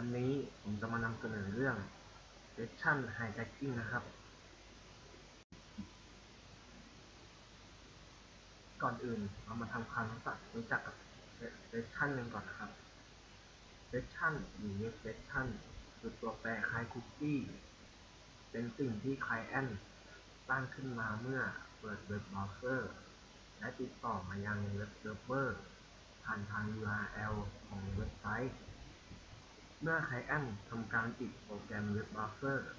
วันนี้ผมจะมานำเสนอเรื่อง Session Hijacking นะครับก่อนอื่นเรามาทำความรู้จักกับ Session กันก่อนนะครับ Session หรือ Web Session คือตัวแปรคล้ายคุกกี้เป็นสิ่งที่ไคลเอนต์สร้างขึ้นมาเมื่อเปิดเว็บเบราว์เซอร์และติดต่อมายังเว็บเซิร์ฟเวอร์ผ่านทาง URL ของเว็บไซต์เมื่อไคลเอนต์ทำการปิดโปรแกรมเว็บเบราว์เซอร์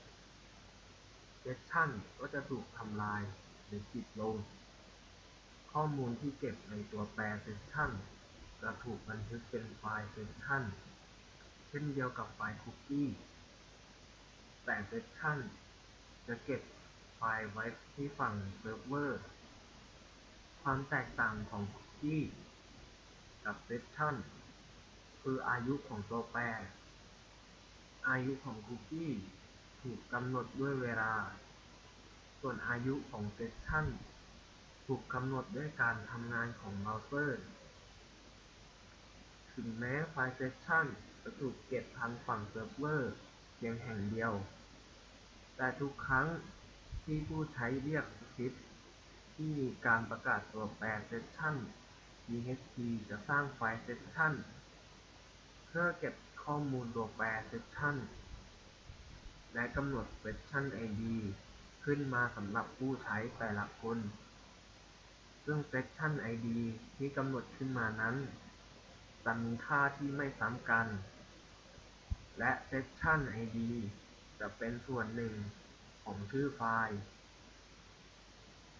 เซสชั่นก็จะถูกทำลายหรือปิดลงข้อมูลที่เก็บในตัวแปรเซสชั่นจะถูกบันทึกเป็นไฟล์เซสชั่นเช่นเดียวกับไฟล์คุกกี้แต่เซสชั่นจะเก็บไฟล์ไว้ที่ฝั่งเซิร์ฟเวอร์ความแตกต่างของคุกกี้กับเซสชั่นคืออายุของตัวแปรอายุของคุกกี้ถูกกำหนดด้วยเวลาส่วนอายุของเซสชั่นถูกกำหนดด้วยการทำงานของเบราว์เซอร์ถึงแม้ไฟล์เซสชั่นจะถูกเก็บทางฝั่งเซิร์ฟเวอร์เพียงแห่งเดียวแต่ทุกครั้งที่ผู้ใช้เรียกสคริปต์ที่มีการประกาศตัวแปรเซสชั่น php จะสร้างไฟล์เซสชั่นเพื่อเก็บข้อมูลตัวแปรเซสชั่นและกำหนด Session ID ขึ้นมาสำหรับผู้ใช้แต่ละคนซึ่ง Session ID ที่กำหนดขึ้นมานั้นจะมีค่าที่ไม่ซ้ำกันและ Session ID จะเป็นส่วนหนึ่งของชื่อไฟล์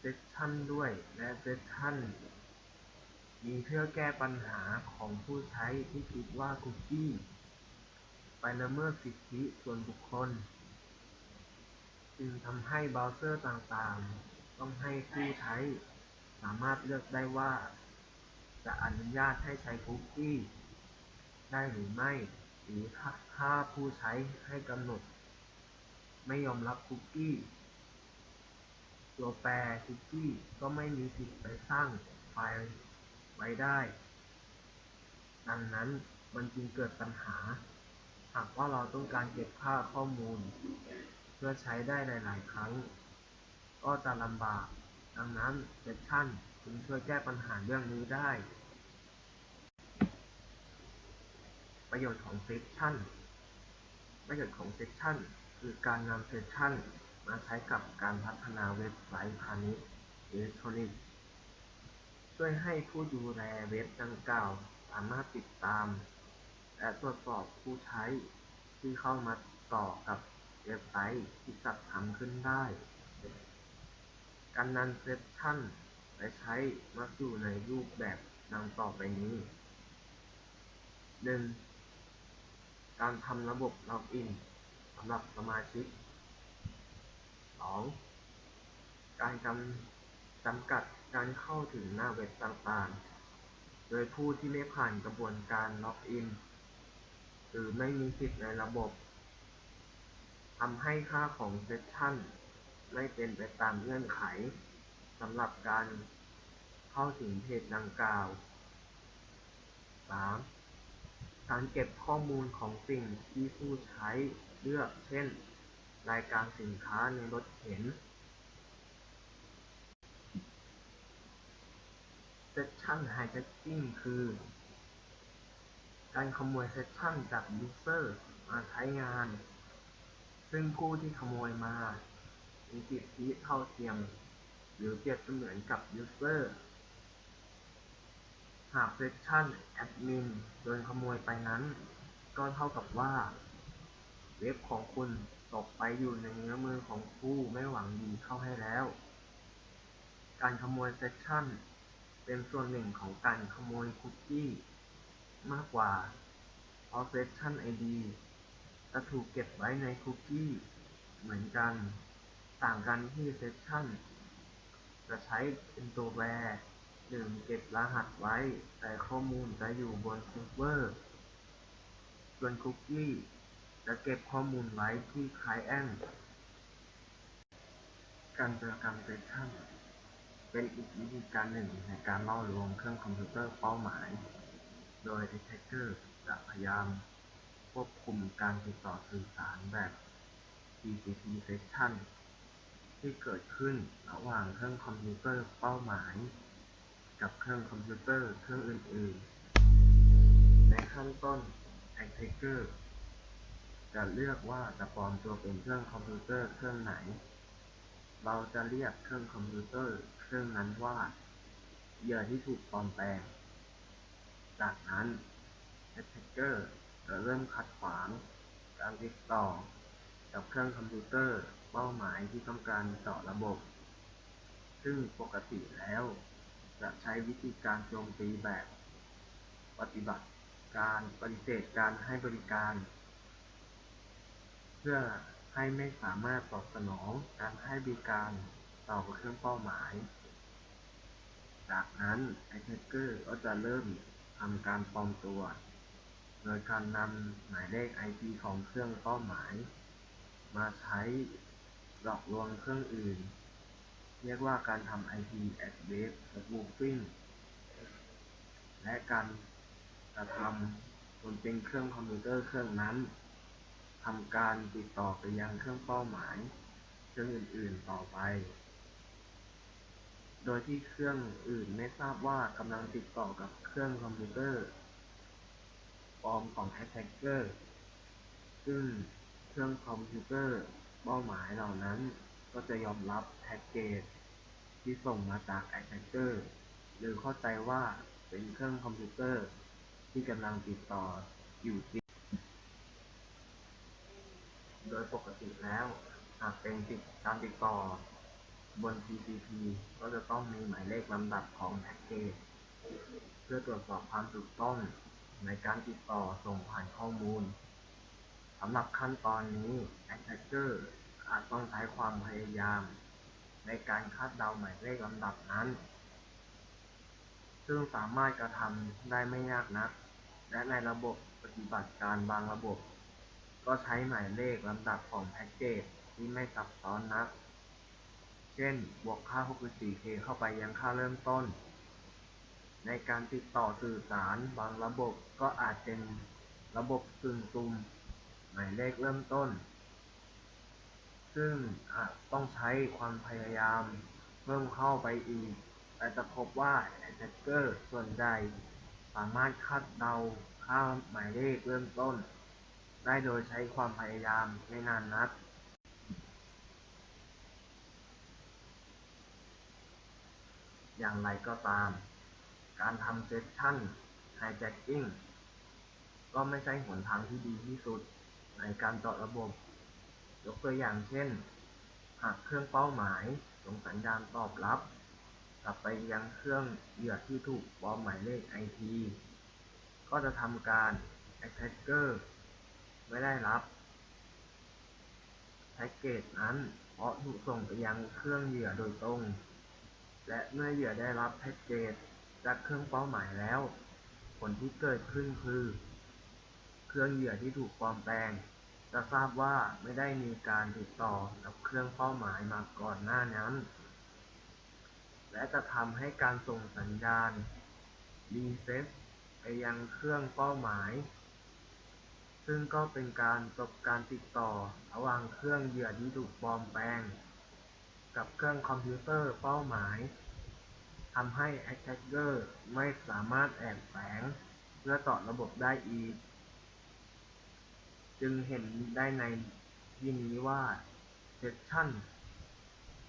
Session ด้วยและ Session มีเพื่อแก้ปัญหาของผู้ใช้ที่คิดว่าคุกกี้ไปละเมิดสิทธิส่วนบุคคลจึงทำให้เบราว์เซอร์ต่างๆต้องให้ผู้ใช้สามารถเลือกได้ว่าจะอนุญาตให้ใช้คุกกี้ได้หรือไม่หรือถ้าผู้ใช้ให้กำหนดไม่ยอมรับคุกกี้ตัวแปรคุกกี้ก็ไม่มีสิทธิ์ไปสร้างไฟล์ไว้ได้ดังนั้นมันจึงเกิดปัญหาหากว่าเราต้องการเก็บค่าข้อมูลเพื่อใช้ได้หลายๆครั้งก็จะลำบากดังนั้น Session จึงช่วยแก้ปัญหาเรื่องนี้ได้ประโยชน์ของ Session ประโยชน์ของ Session คือการนำ Session มาใช้กับการพัฒนาเว็บไซต์พาณิชย์อิเล็กทรอนิกส์ช่วยให้ผู้ดูแลเว็บดังกล่าวสามารถติดตามและตรวจสอบผู้ใช้ที่เข้ามาติดต่อกับเว็บไซต์ที่จัดทำขึ้นได้การนำเซสชั่นไปใช้มักอยู่ในรูปแบบดังต่อไปนี้ 1. การทำระบบล็อกอินสำหรับสมาชิก 2. การจำกัดการเข้าถึงหน้าเว็บต่างๆโดยผู้ที่ไม่ผ่านกระบวนการล็อกอินหรือไม่มีสิทธิ์ในระบบทำให้ค่าของเซสชั่นไม่เป็นไปตามเงื่อนไขสำหรับการเข้าถึงเพจดังกล่าว 3. การเก็บข้อมูลของสิ่งที่ผู้ใช้เลือกเช่นรายการสินค้าในรถเข็น Session Hijacking คือการขโมยเซสชั่นจากยูเซอร์มาใช้งานซึ่งผู้ที่ขโมยมามีสิทธิเท่าเทียมหรือเปรียบเสมือนกับยูเซอร์หากเซสชั่นแอดมินโดนขโมยไปนั้นก็เท่ากับว่าเว็บของคุณตกไปอยู่ในเงื้อมือของผู้ไม่หวังดีเข้าให้แล้วการขโมยเซสชั่นเป็นส่วนหนึ่งของการขโมยคุกกี้มากกว่าเพราะ Session ID จะถูกเก็บไว้ในคุกกี้เหมือนกันต่างกันที่ Session จะใช้เป็นตัวแปรหรือเก็บรหัสไว้แต่ข้อมูลจะอยู่บนเซิร์ฟเวอร์ส่วนคุกกี้จะเก็บข้อมูลไว้ที่ไคลเอนต์การโจรกรรม Session เป็นอีกวิธีการหนึ่งในการล่อลวงเครื่องคอมพิวเตอร์เป้าหมายโดย Attacker จะพยายาม ควบคุมการติดต่อสื่อสารแบบ TCP Session ที่เกิดขึ้นระหว่างเครื่องคอมพิวเตอร์เป้าหมายกับเครื่องคอมพิวเตอร์เครื่องอื่นๆในขั้นต้น Attacker จะเลือกว่าจะปลอมตัวเป็นเครื่องคอมพิวเตอร์เครื่องไหนเราจะเรียกเครื่องคอมพิวเตอร์เครื่องนั้นว่าเหยื่อที่ถูกปลอมแปลงจากนั้น Attacker จะเริ่มขัดขวางการติดต่อกับเครื่องคอมพิวเตอร์เป้าหมายที่ต้องการเจาะระบบซึ่งปกติแล้วจะใช้วิธีการโจมตีแบบปฏิบัติการปฏิเสธการให้บริการเพื่อให้ไม่สามารถตอบสนองการให้บริการต่อเครื่องเป้าหมายจากนั้น Attacker ก็จะเริ่มทำการปลอมตัวโดยการนำหมายเลข IP ของเครื่องเป้าหมายมาใช้หลอกลวงเครื่องอื่นเรียกว่าการทำ IP address spoofing และการกระทำจนเป็นเครื่องคอมพิวเตอร์เครื่องนั้นทำการติดต่อไปยังเครื่องเป้าหมายเครื่องอื่นๆต่อไปโดยที่เครื่องอื่นไม่ทราบว่ากำลังติดต่อกับเครื่องคอมพิวเตอร์ปลอมของ Attacker ซึ่งเครื่องคอมพิวเตอร์เป้าหมายเหล่านั้นก็จะยอมรับแพ็กเกจที่ส่งมาจาก Attacker หรือเข้าใจว่าเป็นเครื่องคอมพิวเตอร์ที่กำลังติดต่ออยู่จริงโดยปกติแล้วหากเป็นการติดต่อบน TCP ก็จะต้องมีหมายเลขลำดับของแพ็กเกจเพื่อตรวจสอบความถูกต้องในการติดต่อส่งผ่านข้อมูลสำหรับขั้นตอนนี้ Attacker อาจต้องใช้ความพยายามในการคาดเดาหมายเลขลำดับนั้นซึ่งสามารถกระทำได้ไม่ยากนักและในระบบปฏิบัติการบางระบบก็ใช้หมายเลขลำดับของแพ็กเกจที่ไม่ซับซ้อนนักเช่นบวกค่า 64K เข้าไปยังค่าเริ่มต้นในการติดต่อสื่อสารบางระบบก็อาจเป็นระบบกึ่งซุ่มหมายเลขเริ่มต้นซึ่งอาจต้องใช้ความพยายามเพิ่มเข้าไปอีกแต่จะพบว่า Attacker ส่วนใหญ่สามารถคาดเดาค่าหมายเลขเริ่มต้นได้โดยใช้ความพยายามไม่นานนักอย่างไรก็ตามการทำเซสชั่นไฮแจ็คกิ้งก็ไม่ใช่หนทางที่ดีที่สุดในการเจาะระบบยกตัวอย่างเช่นหากเครื่องเป้าหมายส่งสัญญาณตอบรับกลับไปยังเครื่องเหยื่อที่ถูกปลอมหมายเลข IP ก็จะทำการ Attacker ไม่ได้รับแพ็กเกจนั้นเพราะถูกส่งไปยังเครื่องเหยื่อโดยตรงและเมื่อเหยื่อได้รับแพ็กเกจจากเครื่องเป้าหมายแล้วผลที่เกิดขึ้นคือเครื่องเหยื่อที่ถูกปลอมแปลงจะทราบว่าไม่ได้มีการติดต่อกับเครื่องเป้าหมายมาก่อนหน้านั้นและจะทำให้การส่งสัญญาณรีเซ็ตไปยังเครื่องเป้าหมายซึ่งก็เป็นการจบการติดต่อระหว่างเครื่องเหยื่อที่ถูกปลอมแปลงกับเครื่องคอมพิวเตอร์เป้าหมายทำให้ Attacker ไม่สามารถแอบแฝงเพื่อต่อระบบได้อีกจึงเห็นได้ในที่นี้ว่า Session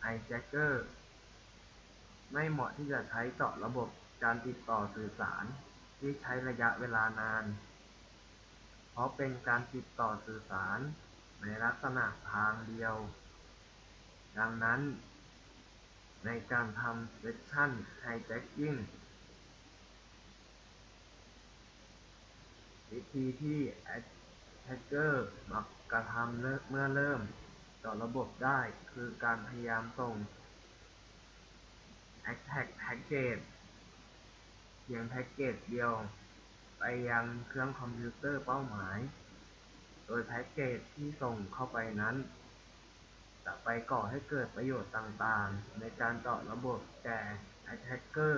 Hijacker ไม่เหมาะที่จะใช้เจาะระบบการติดต่อสื่อสารที่ใช้ระยะเวลานานเพราะเป็นการติดต่อสื่อสารในลักษณะทางเดียวดังนั้นในการทำ Session Hijacking วิธีที่ Attacker มักกระทำเมื่อเริ่มเจาะระบบได้คือการพยายามส่ง Attack Package เพียงแพ็กเกจเดียวไปยังเครื่องคอมพิวเตอร์เป้าหมายโดยแพ็กเกจที่ส่งเข้าไปนั้นจะไปก่อให้เกิดประโยชน์ต่างๆในการเจาะระบบแก่ Attacker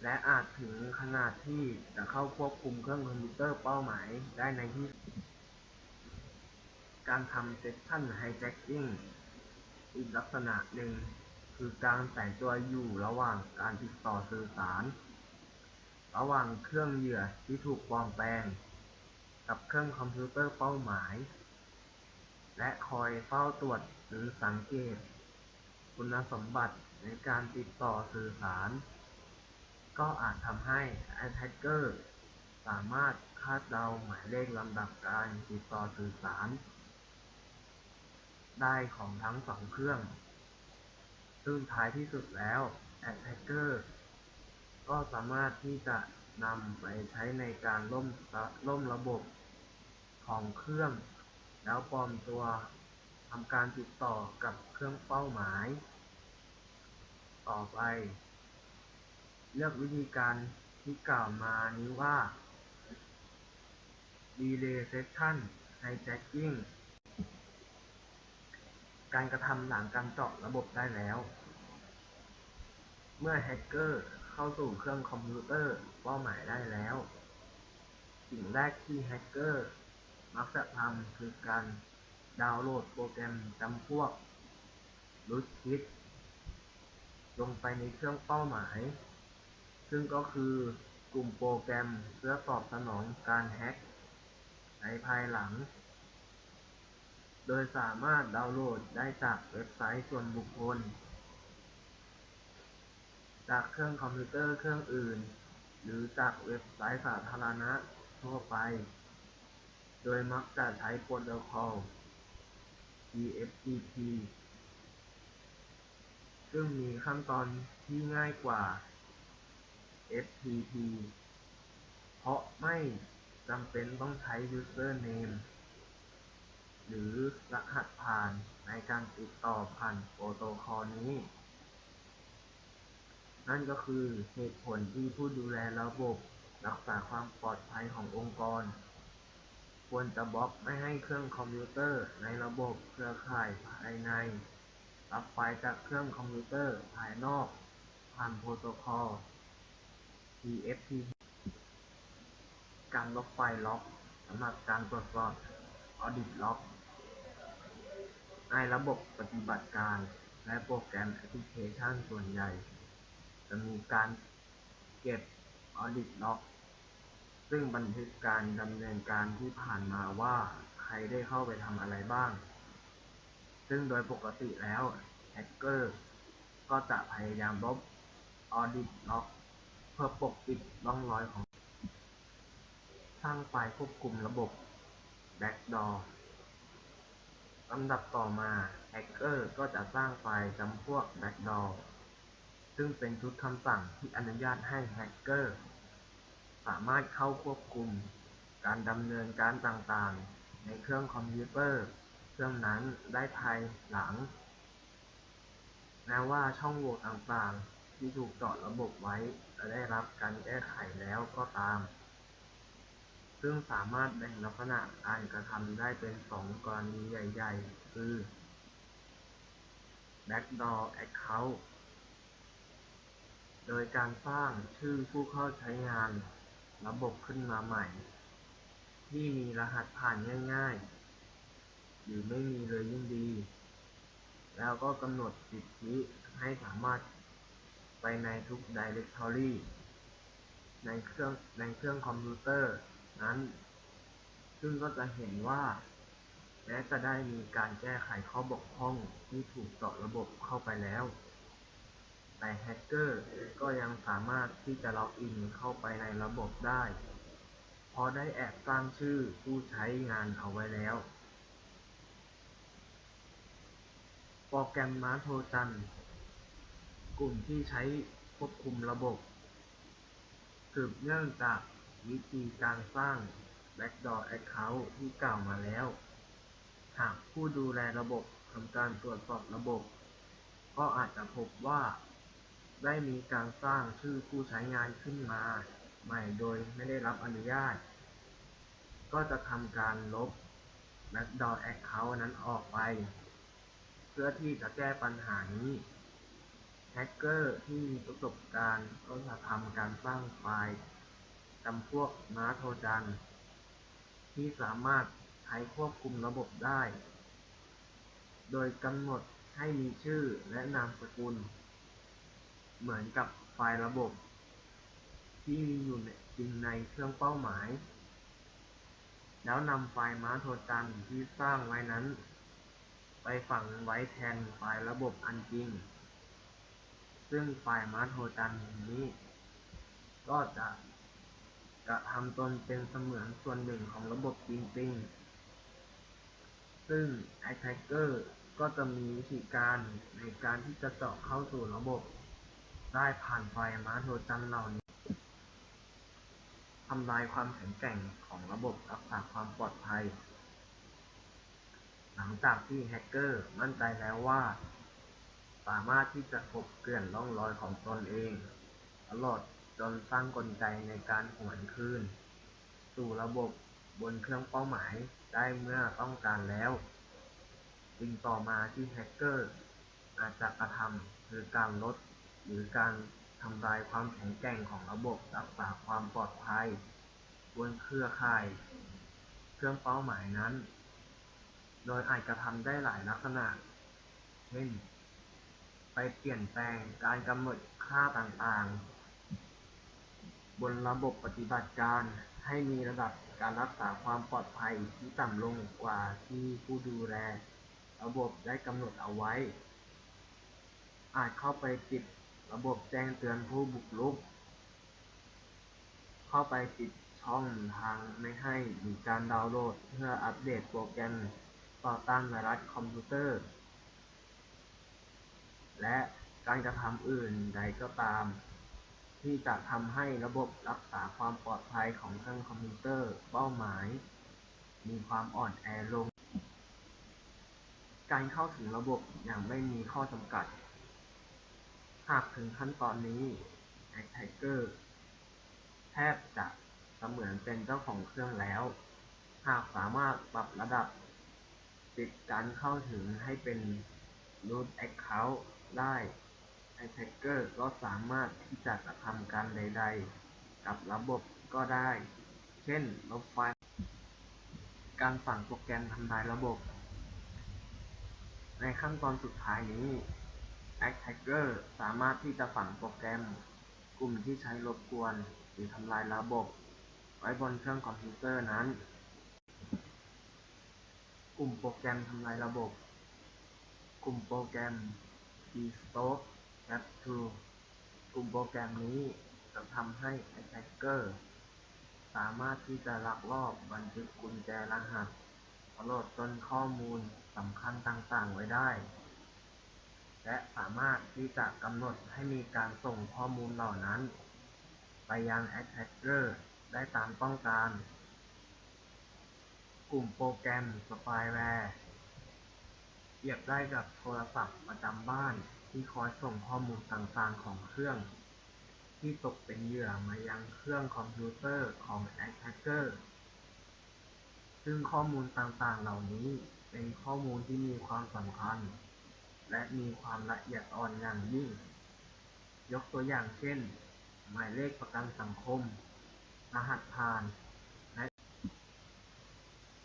และอาจถึงขนาดที่จะเข้าควบคุมเครื่องคอมพิวเตอร์เป้าหมายได้ในที่การทำเซสชั่นไฮแจ็คกิ้งอีกลักษณะหนึ่งคือการแฝงตัวอยู่ระหว่างการติดต่อสื่อสารระหว่างเครื่องเหยื่อที่ถูกปลอมแปลงกับเครื่องคอมพิวเตอร์เป้าหมายและคอยเฝ้าตรวจหรือสังเกตคุณสมบัติในการติดต่อสื่อสารก็อาจทำให้แฮกเกอร์สามารถคาดเดาหมายเลขลำดับการติดต่อสื่อสารได้ของทั้งสองเครื่องซึ่งท้ายที่สุดแล้วแฮกเกอร์ก็สามารถที่จะนำไปใช้ในการล่มระบบของเครื่องแล้วปลอมตัวทำการติดต่อกับเครื่องเป้าหมายต่อไปเลือกวิธีการที่กล่าวมานี้ว่า Relay Session Hijacking การกระทำหลังการเจาะระบบได้แล้วเมื่อแฮกเกอร์เข้าสู่เครื่องคอมพิวเตอร์เป้าหมายได้แล้วสิ่งแรกที่แฮกเกอร์มักจะทำคือการดาวน์โหลดโปรแกรมจำพวก rootkit ลงไปในเครื่องเป้าหมายซึ่งก็คือกลุ่มโปรแกรมเพื่อตอบสนองการแฮ็กในภายหลังโดยสามารถดาวน์โหลดได้จากเว็บไซต์ส่วนบุคคลจากเครื่องคอมพิวเตอร์เครื่องอื่นหรือจากเว็บไซต์สาธารณะทั่วไปโดยมักจะใช้โปรโตคอล TFTP ซึ่งมีขั้นตอนที่ง่ายกว่า FTP เพราะไม่จำเป็นต้องใช้ Username หรือรหัสผ่านในการติดต่อผ่านโปรโตคอลนี้นั่นก็คือเหตุผลที่ผู้ดูแลระบบรักษาความปลอดภัยขององค์กรควรจะบล็อกไม่ให้เครื่องคอมพิวเตอร์ในระบบเครือข่ายภายในรับไฟล์จากเครื่องคอมพิวเตอร์ภายนอกผ่านโปรโตคอล TFTP การลบไฟล์ล็อกสำหรับการตรวจสอบ Audit Log ในระบบปฏิบัติการและโปรแกรมแอปพลิเคชันส่วนใหญ่จะมีการเก็บ Audit Log ซึ่งบันทึกการดำเนินการที่ผ่านมาว่าใครได้เข้าไปทำอะไรบ้างซึ่งโดยปกติแล้วแฮกเกอร์ก็จะพยายามลบ Audit Log เพื่อปกปิดร่องรอยของสร้างไฟล์ควบคุมระบบ Backdoor ลำดับต่อมาแฮกเกอร์ก็จะสร้างไฟล์จำพวก Backdoor ซึ่งเป็นชุดคำสั่งที่อนุญาตให้แฮกเกอร์สามารถเข้าควบคุมการดำเนินการต่างๆในเครื่องคอมพิวเตอร์เครื่องนั้นได้ภายหลังแม้ว่าช่องโหว่ต่างๆที่ถูกเจาะระบบไว้จะได้รับการแก้ไขแล้วก็ตามซึ่งสามารถแบ่งลักษณะการกระทำได้เป็นสองกรณีใหญ่ๆคือ Backdoor Account โดยการสร้างชื่อผู้เข้าใช้งานระบบขึ้นมาใหม่ที่มีรหัสผ่านง่ายๆหรือไม่มีเลยยิ่งดีแล้วก็กำหนดสิทธิให้สามารถไปในทุก Directory ในเครื่องคอมพิวเตอร์นั้นซึ่งก็จะเห็นว่าแม้จะได้มีการแก้ไขข้อบกพร่องที่ถูกเจาะระบบเข้าไปแล้วแต่แฮกเกอร์ก็ยังสามารถที่จะล็อกอินเข้าไปในระบบได้เพราะได้แอบสร้างชื่อผู้ใช้งานเอาไว้แล้วโปรแกรมม้าโทรจันทร์กลุ่มที่ใช้ควบคุมระบบสืบเนื่องจากวิธีการสร้าง Backdoor Account ที่กล่าวมาแล้วหากผู้ดูแลระบบทำการตรวจสอบระบบก็อาจจะพบว่าได้มีการสร้างชื่อผู้ใช้งานขึ้นมาใหม่โดยไม่ได้รับอนุญาตก็จะทำการลบ Backdoor Account นั้นออกไปเพื่อที่จะแก้ปัญหานี้ แฮกเกอร์ที่มีประสบการณ์ก็จะทำการสร้างไฟล์จำพวกม้าโทรจันทร์ที่สามารถใช้ควบคุมระบบได้ โดยกำหนดให้มีชื่อและนามสกุลเหมือนกับไฟล์ระบบที่มีอยู่จริงในเครื่องเป้าหมายแล้วนำไฟล์ม้าโทรจันทร์ที่สร้างไว้นั้นไปฝังไว้แทนไฟล์ระบบอันจริงซึ่งไฟล์ม้าโทรจันทร์นี้ก็จะกระทำตนเป็นเสมือนส่วนหนึ่งของระบบจริงๆซึ่ง Attacker ก็จะมีวิธีการในการที่จะเจาะเข้าสู่ระบบได้ผ่านไฟล์ม้าโทรจันทร์เหล่านี้ทำลายความแข็งแกร่งของระบบรักษาความปลอดภัยหลังจากที่แฮกเกอร์มั่นใจแล้วว่าสามารถที่จะกลบเกลื่อนร่องรอยของตนเองตลอดจนสร้างกลไกในการหวนคืนสู่ระบบบนเครื่องเป้าหมายได้เมื่อต้องการแล้วสิ่งต่อมาที่แฮกเกอร์อาจจะกระทำคือการลดหรือการทำลายความแข็งแกร่งของระบบรักษาความปลอดภัยบนเครือข่ายเครื่องเป้าหมายนั้นโดยอาจกระทำได้หลายลักษณะเช่นไปเปลี่ยนแปลงการกำหนดค่าต่างๆบนระบบปฏิบัติการให้มีระดับการรักษาความปลอดภัยที่ต่ำลงกว่าที่ผู้ดูแลระบบได้กำหนดเอาไว้อาจเข้าไปปิดระบบแจ้งเตือนผู้บุกรุกเข้าไปปิดช่องทางไม่ให้มีการดาวน์โหลดเพื่ออัปเดตโปรแกรมต่อต้านไวรัสคอมพิวเตอร์และการกระทำอื่นใดก็ตามที่จะทำให้ระบบรักษาความปลอดภัยของเครื่องคอมพิวเตอร์เป้าหมายมีความอ่อนแอลงการเข้าถึงระบบอย่างไม่มีข้อจำกัดหากถึงขั้นตอนนี้แฮกเกอร์แทบจะเสมือนเป็นเจ้าของเครื่องแล้วหากสามารถปรับระดับปิดการเข้าถึงให้เป็น root account ได้แฮกเกอร์ก็สามารถที่จะกระทำการใดๆกับระบบก็ได้เช่นลบไฟล์การฝังโปรแกรมทำลายระบบในขั้นตอนสุดท้ายนี้Attacker สามารถที่จะฝังโปรแกรมกลุ่มที่ใช้รบกวนหรือทำลายระบบไว้บนเครื่องคอมพิวเตอร์นั้นกลุ่มโปรแกรมทำลายระบบกลุ่มโปรแกรม Keystroke Capture กลุ่มโปรแกรมนี้จะทำให้ Attacker สามารถที่จะลักลอบบันทึกกุญแจรหัสตลอดจนข้อมูลสำคัญต่างๆไว้ได้และสามารถที่จะกำหนดให้มีการส่งข้อมูลเหล่านั้นไปยัง Attacker ได้ตามต้องการกลุ่มโปรแกรมสปายแวร์เปรียบได้กับโทรศัพท์ประจำบ้านที่คอยส่งข้อมูลต่างๆของเครื่องที่ตกเป็นเหยื่อมายังเครื่องคอมพิวเตอร์ของ Attacker ซึ่งข้อมูลต่างๆเหล่านี้เป็นข้อมูลที่มีความสำคัญและมีความละเอียดอ่อนอย่างยิ่งยกตัวอย่างเช่นหมายเลขประกันสังคมรหัสผ่านและ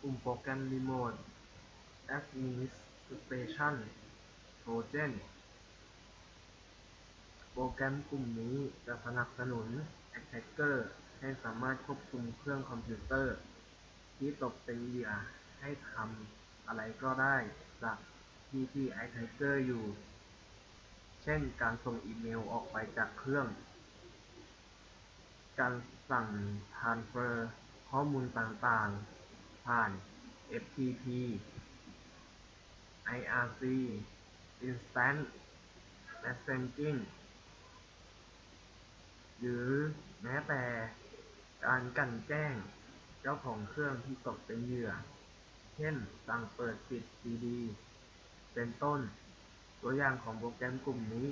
กลุ่มโปรแกรม Remote Administration Trojan โปรแกรมกลุ่มนี้จะสนับสนุน Attacker ให้สามารถควบคุมเครื่องคอมพิวเตอร์ที่ตกเป็นเหยื่อให้ทำอะไรก็ได้จากที่ Attacker อยู่เช่นการส่งอีเมลออกไปจากเครื่องการสั่งทรานสเฟอร์ข้อมูลต่างๆผ่าน FTP IRC Instant Messaging หรือแม้แต่การกลั่นแกล้งเจ้าของเครื่องที่ตกเป็นเหยื่อเช่นสั่งเปิดปิดซีดีเป็นต้นตัวอย่างของโปรแกรมกลุ่มนี้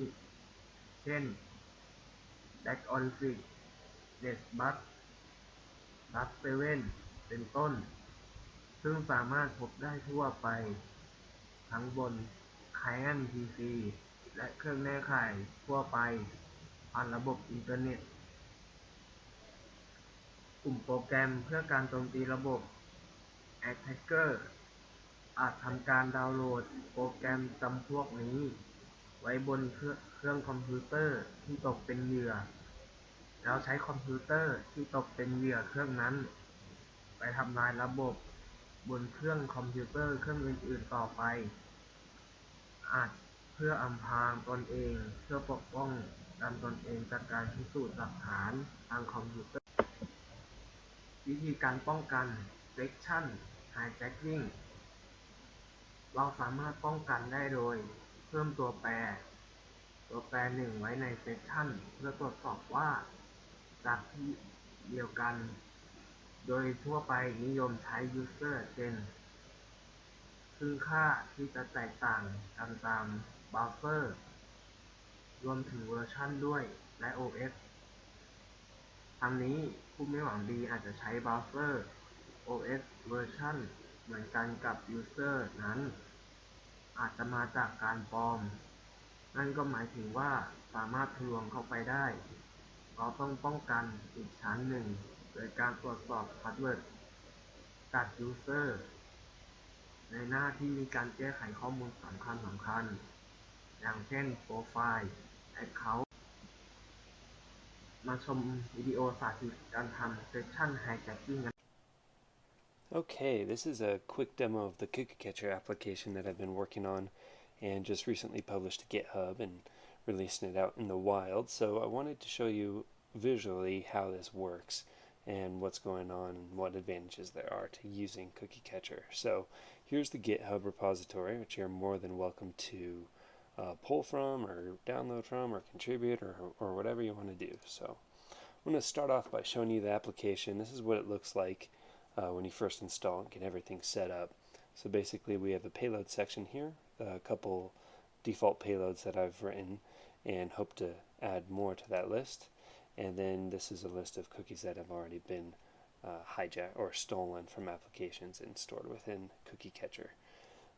เช่น Backoffice NetBug Bug7 เป็นต้นซึ่งสามารถพบได้ทั่วไปทั้งบน Client PC และเครื่องแนบข่ายทั่วไปผ่านระบบอินเทอร์เน็ตกลุ่มโปรแกรมเพื่อการโจมตีระบบ Attacker อาจทำการดาวน์โหลดโปรแกรมจำพวกนี้ไว้บนเครื่องคอมพิวเตอร์ที่ตกเป็นเหยื่อแล้วใช้คอมพิวเตอร์ที่ตกเป็นเหยื่อเครื่องนั้นไปทำลายระบบบนเครื่องคอมพิวเตอร์เครื่องอื่นๆต่อไปอาจเพื่ออำพรางตนเองเพื่อปกป้องกันตนเองจากการพิสูจน์หลักฐานทางคอมพิวเตอร์วิธีการป้องกัน Session Hijacking เราสามารถป้องกันได้โดยเพิ่มตัวแปรหนึ่งไว้ในเซสชันเพื่อตรวจสอบว่าจากที่เดียวกันโดยทั่วไปนิยมใช้ user agent ซึ่งค่าที่จะแตกต่างกันตามเบราว์เซอร์รวมถึงเวอร์ชันด้วยและ OS ทั้งนี้ผู้ไม่หวังดีอาจจะใช้เบราว์เซอร์ OS เวอร์ชันเหมือนกันกับ user นั้นอาจจะมาจากการปลอมนั่นก็หมายถึงว่าสามารถทะลวงเข้าไปได้เราต้องป้องกันอีกชั้นหนึ่งโดยการตรวจสอบพาสเวิร์ดจาก user ในหน้าที่มีการแก้ไขข้อมูลสำคัญอย่างเช่นโปรไฟล์ Account มาชมวิดีโอสาธิตการทำ Session Hijacking Okay, this is a quick demo of the cookie catcher application that I've been working on and just recently published to GitHub and releasing it out in the wild. So I wanted to show you visually how this works and what's going on and what advantages there are to using cookie catcher. So here's the GitHub repository, which you're more than welcome to pull from or download from or contribute or whatever you want to do. So I'm going to start off by showing you the application. This is what it looks like when you first install and get everything set up. So basically we have a payload section here, a couple default payloads that I've written and hope to add more to that list. And then this is a list of cookies that have already been hijacked or stolen from applications and stored within Cookie Catcher.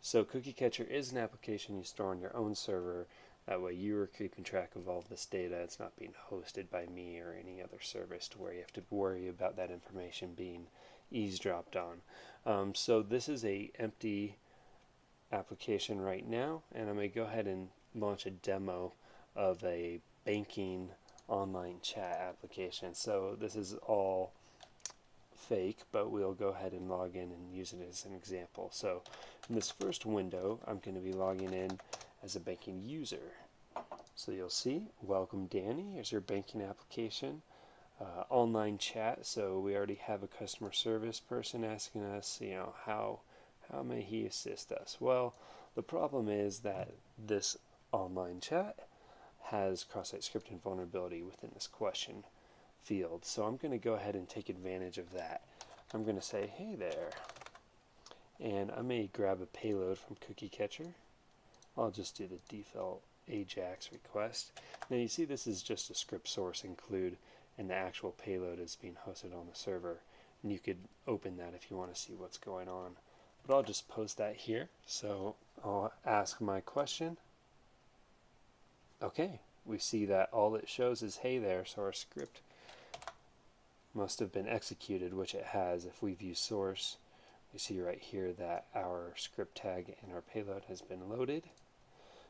So Cookie Catcher is an application you store on your own server. That way you are keeping track of all of this data. It's not being hosted by me or any other service to where you have to worry about that information being eavesdropped on. So this is a empty application right now, and I'm going to go ahead and launch a demo of a banking online chat application. So this is all fake, but we'll go ahead and log in and use it as an example. So in this first window, I'm going to be logging in as a banking user. So you'll see, welcome Danny, here's your banking application. Online chat, so we already have a customer service person asking us, how may he assist us? Well, the problem is that this online chat has cross-site scripting vulnerability within this question field. So I'm going to go ahead and take advantage of that. I'm going to say, hey there, and I may grab a payload from Cookie Catcher. I'll just do the default AJAX request. Now you see this is just a script source include, and the actual payload is being hosted on the server. And you could open that if you want to see what's going on. But I'll just post that here. So I'll ask my question. Okay, we see that all it shows is hey there, so our script must have been executed, which it has. If we view source, we see right here that our script tag and our payload has been loaded.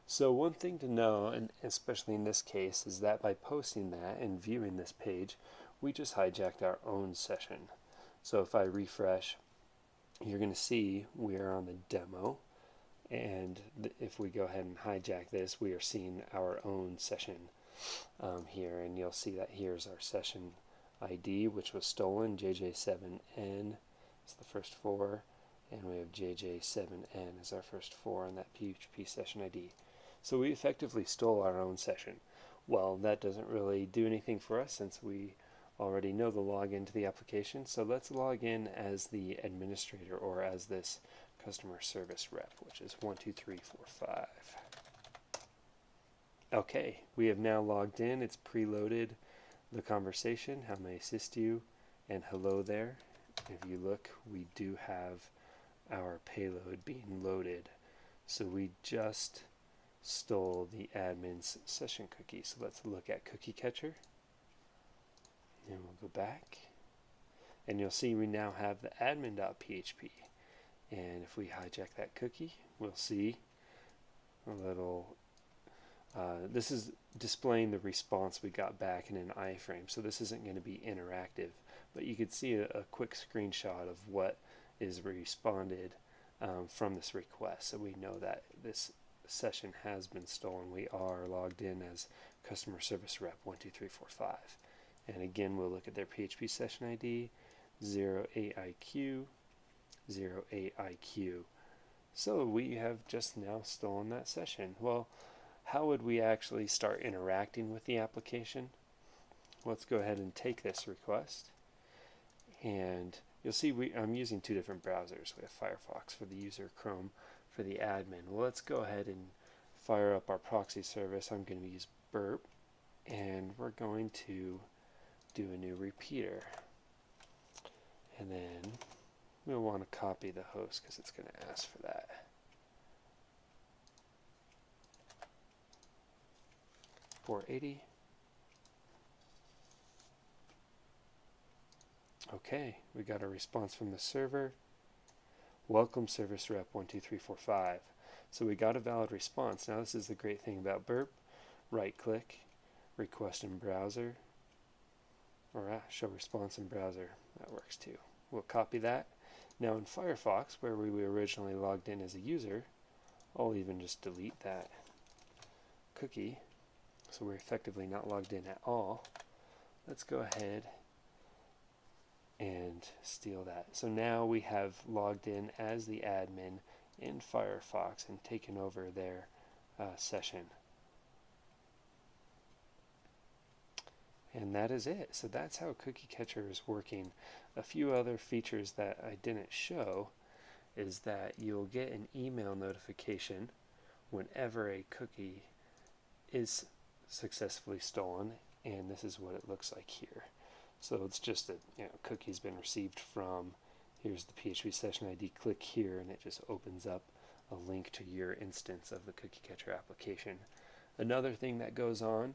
So one thing to know, and especially in this case, is that by posting that and viewing this page, we just hijacked our own session. So if I refresh, you're going to see we are on the demo, and if we go ahead and hijack this, we are seeing our own session here, and you'll see that here's our session ID, which was stolen, JJ7N is the first four, and we have JJ7N as our first four on that PHP session ID. So we effectively stole our own session. Well, that doesn't really do anything for us since we already know the login to the application. So let's log in as the administrator or as this customer service rep, which is 12345. Okay, we have now logged in. It's preloaded the conversation, how may I assist you, and hello there. If you look, we do have our payload being loaded. So we just stole the admin's session cookie. So let's look at cookie catcher, and we'll go back, and you'll see we now have the admin.php. And if we hijack that cookie, we'll see a little, this is displaying the response we got back in an iframe. So this isn't going to be interactive, but you could see a quick screenshot of what is responded from this request. So we know that this session has been stolen. We are logged in as customer service rep 12345. And again, we'll look at their PHP session ID 08IQ 08IQ. So we have just now stolen that session. Well, how would we actually start interacting with the application? Let's go ahead and take this request, and you'll see I'm using two different browsers. We have Firefox for the user, Chrome for the admin. Well, let's go ahead and fire up our proxy service. I'm going to use burp, and we're going to do a new repeater, and then we'll want to copy the host because it's going to ask for that. .480. Okay, we got a response from the server. Welcome service rep 12345. So we got a valid response. Now this is the great thing about burp. Right click, request in browser, or show response in browser. That works too. We'll copy that. Now in Firefox, where we were originally logged in as a user, I'll even just delete that cookie. So we're effectively not logged in at all. Let's go ahead and steal that. So now we have logged in as the admin in Firefox and taken over their session. And that is it. So that's how Cookie Catcher is working. A few other features that I didn't show is that you'll get an email notification whenever a cookie is successfully stolen, and this is what it looks like here. So it's just that cookie's been received from, here's the PHP session ID, click here, and it just opens up a link to your instance of the Cookie Catcher application. Another thing that goes on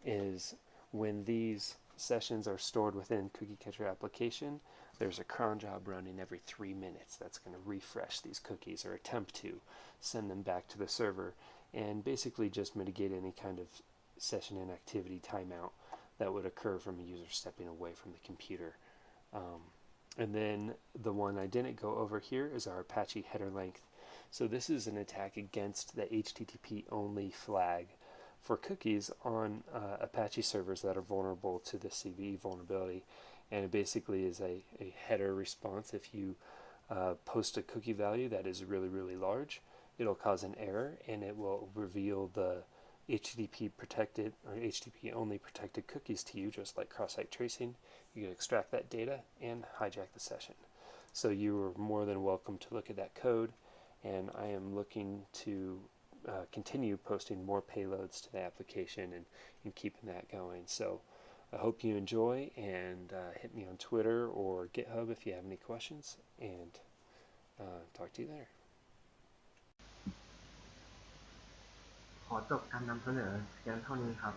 is when these sessions are stored within Cookie Catcher application, there's a cron job running every 3 minutes that's going to refresh these cookies or attempt to send them back to the server and basically just mitigate any kind of session inactivity timeout that would occur from a user stepping away from the computer. And then the one I didn't go over here is our Apache header length. So this is an attack against the HTTP only flag for cookies on Apache servers that are vulnerable to the CVE vulnerability. And it basically is a header response. If you post a cookie value that is really, really large, it'll cause an error and it will reveal the HTTP protected or HTTP only protected cookies to you, just like cross-site tracing. You can extract that data and hijack the session. So you are more than welcome to look at that code, and I am looking to continue posting more payloads to the application and keeping that going. So I hope you enjoy, and hit me on Twitter or GitHub if you have any questions, and talk to you there. ขอจบการนำเสนอเพียงเท่านี้ครับ